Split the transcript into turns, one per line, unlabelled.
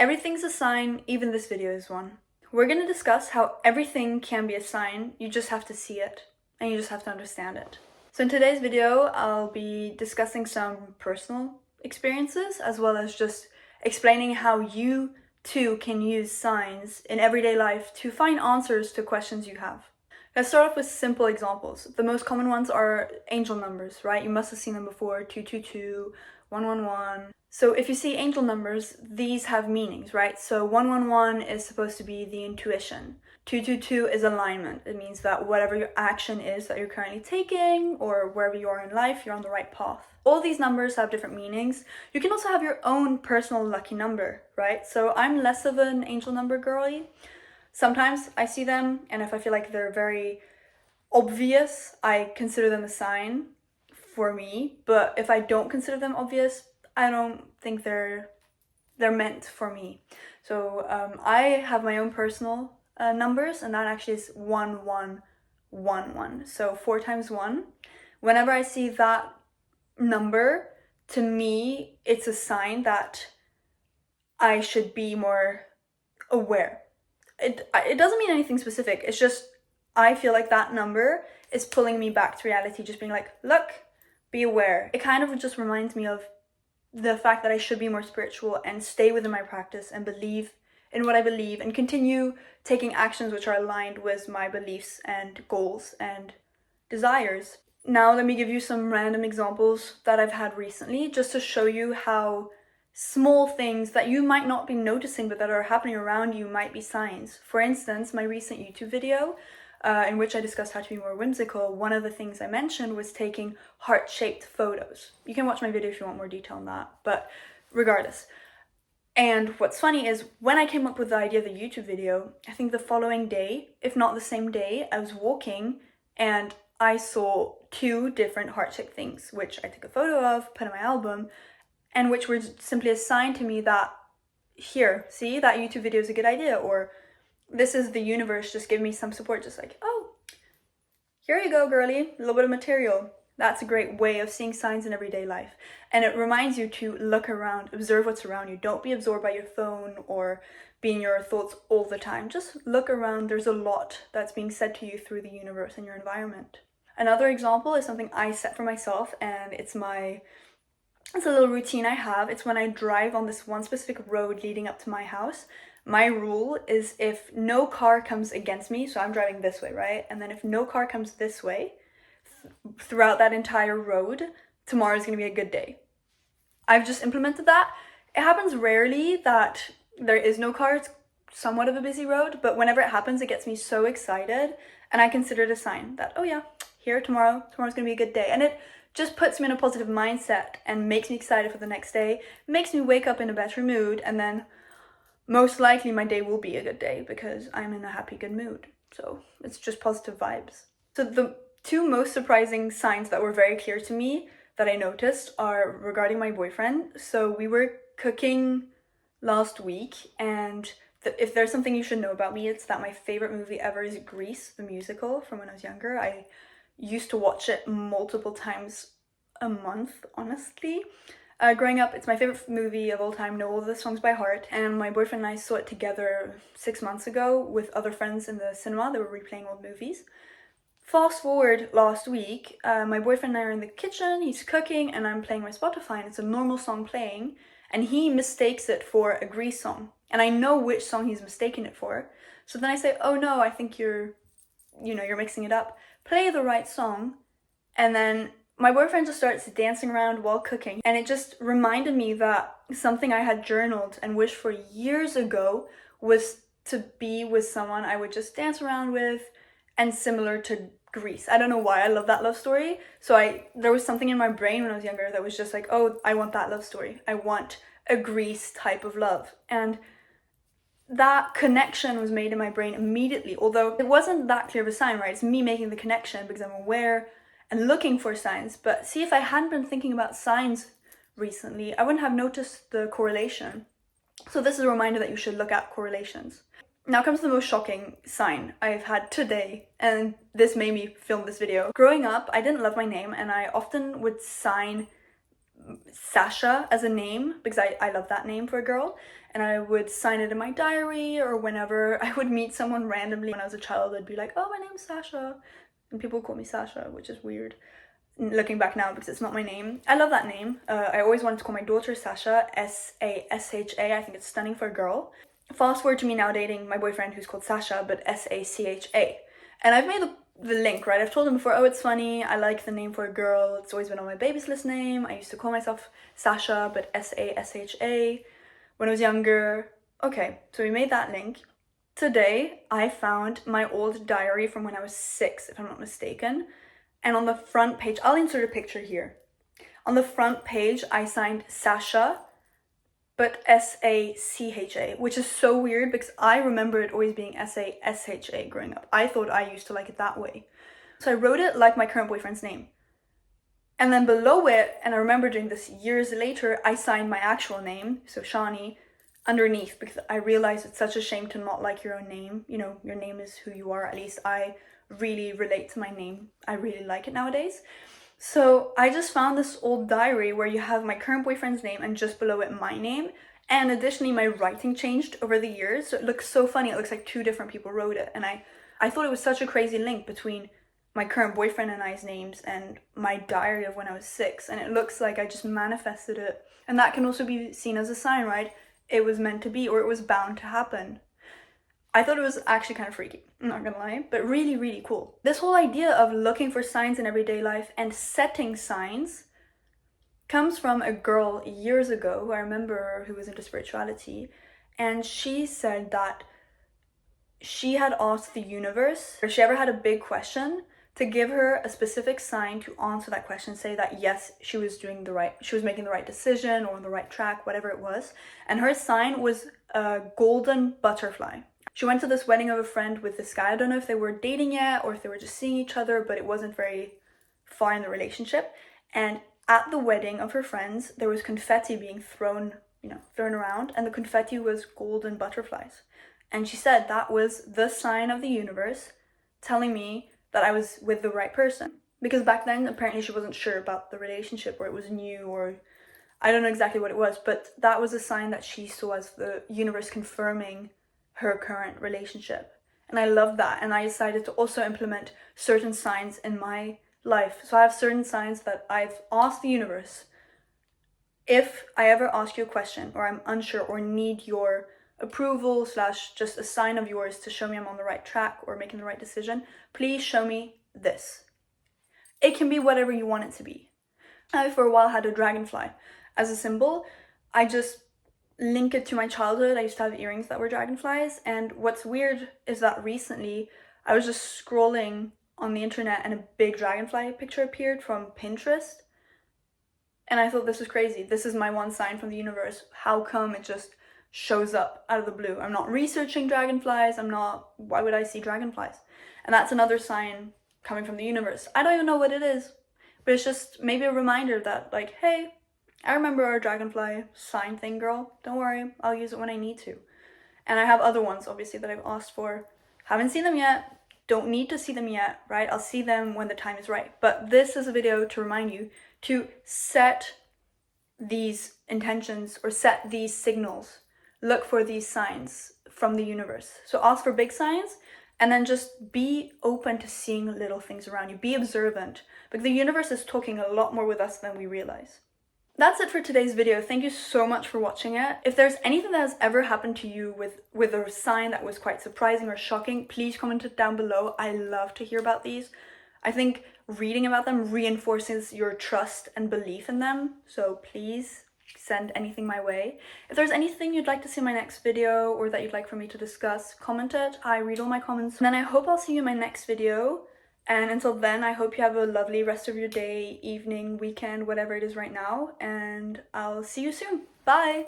Everything's a sign, even this video is one. We're going to discuss how everything can be a sign, you just have to see it, and you just have to understand it. So in today's video, I'll be discussing some personal experiences, as well as just explaining how you too can use signs in everyday life to find answers to questions you have. Let's start off with simple examples. The most common ones are angel numbers, right? You must have seen them before, 222, 111. So if you see angel numbers, these have meanings, right? So 111 is supposed to be the intuition. 222 is alignment. It means that whatever your action is that you're currently taking, or wherever you are in life, you're on the right path. All these numbers have different meanings. You can also have your own personal lucky number, right? So I'm less of an angel number girly. Sometimes I see them, and if I feel like they're very obvious, I consider them a sign for me. But if I don't consider them obvious, I don't think they're meant for me. So I have my own personal numbers, and that actually is 1111. So 4 times 1. Whenever I see that number, to me, it's a sign that I should be more aware. It doesn't mean anything specific. It's just I feel like that number is pulling me back to reality, just being like, look, be aware. It kind of just reminds me of the fact that I should be more spiritual and stay within my practice and believe in what I believe and continue taking actions which are aligned with my beliefs and goals and desires. Now let me give you some random examples that I've had recently, just to show you how small things that you might not be noticing but that are happening around you might be signs. For instance, my recent YouTube video in which I discussed how to be more whimsical, one of the things I mentioned was taking heart-shaped photos. You can watch my video if you want more detail on that, but regardless. And what's funny is when I came up with the idea of the YouTube video, I think the following day, if not the same day, I was walking and I saw 2 different heart-shaped things, which I took a photo of, put in my album, and which were simply a sign to me that, here, see, that YouTube video is a good idea, or this is the universe just giving me some support, just like, oh, here you go, girly, a little bit of material. That's a great way of seeing signs in everyday life. And it reminds you to look around, observe what's around you. Don't be absorbed by your phone or be in your thoughts all the time. Just look around. There's a lot that's being said to you through the universe and your environment. Another example is something I set for myself, and it's a little routine I have. It's when I drive on this one specific road leading up to my house. My rule is if no car comes against me, so I'm driving this way, right? And then if no car comes this way, throughout that entire road, tomorrow's gonna be a good day. I've just implemented that. It happens rarely that there is no car, it's somewhat of a busy road, but whenever it happens, it gets me so excited, and I consider it a sign that, oh yeah, tomorrow's gonna be a good day. And it just puts me in a positive mindset and makes me excited for the next day, makes me wake up in a better mood, and then most likely my day will be a good day because I'm in a happy, good mood. So it's just positive vibes. So the 2 most surprising signs that were very clear to me that I noticed are regarding my boyfriend. So we were cooking last week, and if there's something you should know about me, it's that my favorite movie ever is Grease, the musical, from when I was younger. I used to watch it multiple times a month, honestly. Growing up, it's my favorite movie of all time, know all the songs by heart, and my boyfriend and I saw it together 6 months ago with other friends in the cinema. They were replaying old movies. Fast forward last week, my boyfriend and I are in the kitchen, he's cooking, and I'm playing my Spotify, and it's a normal song playing, and he mistakes it for a Grease song. And I know which song he's mistaken it for. So then I say, oh no, I think you're mixing it up. Play the right song, and then my boyfriend just starts dancing around while cooking, and it just reminded me that something I had journaled and wished for years ago was to be with someone I would just dance around with, and similar to Grease. I don't know why I love that love story. So there was something in my brain when I was younger that was just like, oh, I want that love story. I want a Grease type of love. And that connection was made in my brain immediately, although it wasn't that clear of a sign, right? It's me making the connection because I'm aware and looking for signs. But see, if I hadn't been thinking about signs recently, I wouldn't have noticed the correlation. So this is a reminder that you should look at correlations. Now comes the most shocking sign I've had today, and this made me film this video. Growing up, I didn't love my name, and I often would sign Sasha as a name because I love that name for a girl. and I would sign it in my diary, or whenever I would meet someone randomly when I was a child, I'd be like, oh, my name's Sasha, and people call me Sasha, which is weird looking back now because it's not my name. I love that name. I always wanted to call my daughter Sasha, S-A-S-H-A. I think it's stunning for a girl. Fast forward to me now dating my boyfriend who's called Sasha, but S-A-C-H-A. And I've made the link, right? I've told him before, oh, it's funny, I like the name for a girl. It's always been on my baby's list name. I used to call myself Sasha, but S-A-S-H-A when I was younger. Okay, so we made that link. Today, I found my old diary from when I was 6, if I'm not mistaken. And on the front page, I'll insert a picture here. On the front page, I signed Sasha, but S-A-C-H-A, which is so weird because I remember it always being S-A-S-H-A growing up. I thought I used to like it that way. So I wrote it like my current boyfriend's name. And then below it, and I remember doing this years later, I signed my actual name, so Shani, underneath, because I realized it's such a shame to not like your own name. You know, your name is who you are. At least I really relate to my name. I really like it nowadays. So I just found this old diary where you have my current boyfriend's name and just below it my name. And additionally, my writing changed over the years. So it looks so funny. It looks like 2 different people wrote it. And I thought it was such a crazy link between my current boyfriend and I's names and my diary of when I was 6. And it looks like I just manifested it. And that can also be seen as a sign, right? It was meant to be, or it was bound to happen. I thought it was actually kind of freaky, I'm not gonna lie, but really, really cool. This whole idea of looking for signs in everyday life and setting signs comes from a girl years ago who I remember who was into spirituality, and she said that she had asked the universe, if she ever had a big question, to give her a specific sign to answer that question, say that yes, she was making the right decision or on the right track, whatever it was. And her sign was a golden butterfly. She went to this wedding of a friend with this guy. I don't know if they were dating yet or if they were just seeing each other, but it wasn't very far in the relationship. And at the wedding of her friends, there was confetti being thrown around, and the confetti was golden butterflies. And she said that was the sign of the universe telling me that I was with the right person. Because back then, apparently she wasn't sure about the relationship, or it was new, or I don't know exactly what it was, but that was a sign that she saw as the universe confirming her current relationship. And I love that. And I decided to also implement certain signs in my life. So I have certain signs that I've asked the universe, if I ever ask you a question or I'm unsure or need your approval / just a sign of yours to show me I'm on the right track or making the right decision, please show me this. It can be whatever you want it to be. I for a while had a dragonfly as a symbol. I just link it to my childhood. I used to have earrings that were dragonflies, and what's weird is that recently I was just scrolling on the internet and a big dragonfly picture appeared from Pinterest, and I thought, this was crazy. This is my one sign from the universe. How come it just shows up out of the blue? I'm not researching dragonflies. Why would I see dragonflies? And that's another sign coming from the universe. I don't even know what it is, but it's just maybe a reminder that, like, hey, I remember our dragonfly sign thing, girl. Don't worry, I'll use it when I need to. And I have other ones, obviously, that I've asked for. Haven't seen them yet. Don't need to see them yet, right? I'll see them when the time is right. But this is a video to remind you to set these intentions or set these signals. Look for these signs from the universe. So ask for big signs, and then just be open to seeing little things around you. Be observant, because the universe is talking a lot more with us than we realize. That's it for today's video. Thank you so much for watching it. If there's anything that has ever happened to you with a sign that was quite surprising or shocking, please comment it down below. I love to hear about these. I think reading about them reinforces your trust and belief in them. So please send anything my way. If there's anything you'd like to see in my next video or that you'd like for me to discuss, comment it. I read all my comments. And then I hope I'll see you in my next video. And until then, I hope you have a lovely rest of your day, evening, weekend, whatever it is right now. And I'll see you soon. Bye!